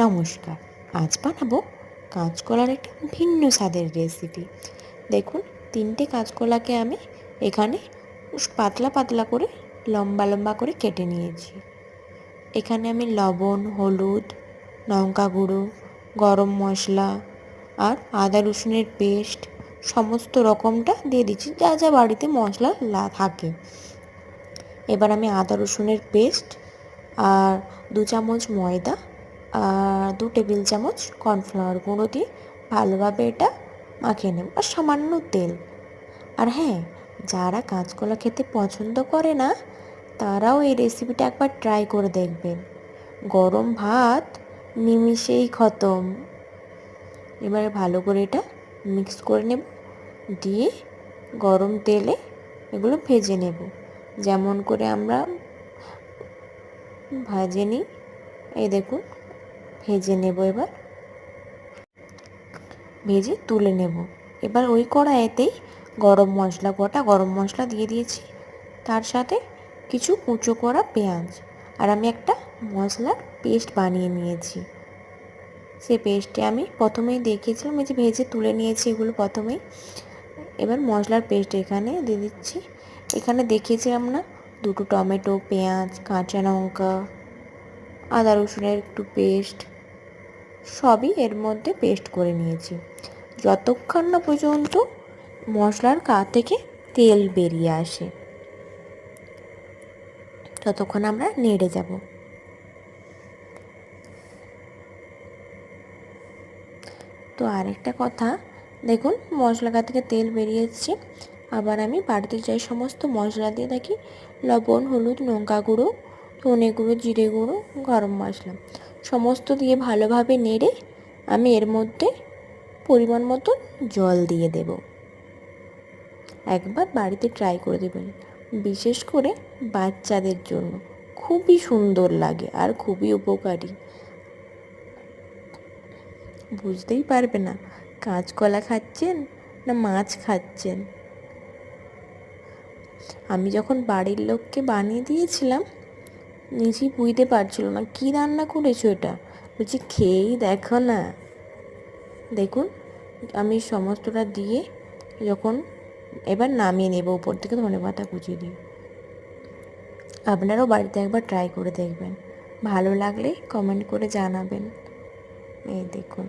নমস্কার। আজ বানাবো কাঁচকলার একটা ভিন্ন স্বাদের রেসিপি। দেখুন, 3টে কাঁচকলাকে আমি এখানে পাতলা পাতলা করে লম্বা লম্বা করে কেটে নিয়েছি। এখানে আমি লবণ, হলুদ, লঙ্কা গুঁড়ো, গরম মশলা আর আদা রসুনের পেস্ট সমস্ত রকমটা দিয়ে দিচ্ছি, যা যা বাড়িতে মশলা থাকে। এবার আমি আদা রসুনের পেস্ট আর 2 চামচ ময়দা আর 2 টেবিল চামচ কর্নফ্লাওয়ার গুঁড়ো দিয়ে ভালোভাবে এটা মাখিয়ে নেব, আর সামান্য তেল। আর হ্যাঁ, যারা কাঁচকলা খেতে পছন্দ করে না তারাও এই রেসিপিটা একবার ট্রাই করে দেখবেন। গরম ভাত নিমিষেই খতম। এবারে ভালো করে এটা মিক্স করে নেব, দিয়ে গরম তেলে এগুলো ভেজে নেব, যেমন করে আমরা ভাজে নিই। এই দেখুন, ভেজে নেব। এবার ভেজে তুলে নেব। এবার ওই কড়াইতেই গোটা গরম মশলা দিয়ে দিয়েছি, তার সাথে কিছু কুচো করা পেঁয়াজ, আর আমি একটা মশলার পেস্ট বানিয়ে নিয়েছি। সেই পেস্টে আমি প্রথমেই দেখিয়েছিলাম, এই যে ভেজে তুলে নিয়েছি এগুলো প্রথমেই। এবার মশলার পেস্ট এখানে দিয়ে দিচ্ছি। এখানে দেখিয়েছিলাম না, 2টো টমেটো, পেঁয়াজ, কাঁচা লঙ্কা, আদা রসুনের একটু পেস্ট, সবই এর মধ্যে পেস্ট করে নিয়েছি। যতক্ষণ না পর্যন্ত মশলার থেকে তেল বেরিয়ে আসে ততক্ষণ আমরা নেড়ে যাব। তো আরেকটা কথা, দেখুন মশলা থেকে তেল বেরিয়ে এসছে। আবার আমি বাড়িতে যাই সমস্ত মশলা দিয়ে থাকি, লবণ, হলুদ, লঙ্কা গুঁড়ো, ধনে গুঁড়ো, জিরে গুঁড়ো, গরম মশলা সমস্ত দিয়ে ভালোভাবে নেড়ে আমি এর মধ্যে পরিমাণ মতো জল দিয়ে দেব। একবার বাড়িতে ট্রাই করে দেবেন, বিশেষ করে বাচ্চাদের জন্য খুবই সুন্দর লাগে আর খুবই উপকারী। বুঝতেই পারবে না কাঁচকলা খাচ্ছেন না মাছ খাচ্ছেন। আমি যখন বাড়ির লোককে বানিয়ে দিয়েছিলাম, নিজেই বুঝতে পারছিল না কী রান্না করেছো এটা। বলছি খেয়েই দেখো না। দেখুন, আমি সমস্তটা দিয়ে যখন এবার নামিয়ে নেব উপর থেকে ধনেপাতা কুচি দিয়ে। আপনারাও বাড়িতে একবার ট্রাই করে দেখবেন, ভালো লাগলে কমেন্ট করে জানাবেন। এই দেখুন।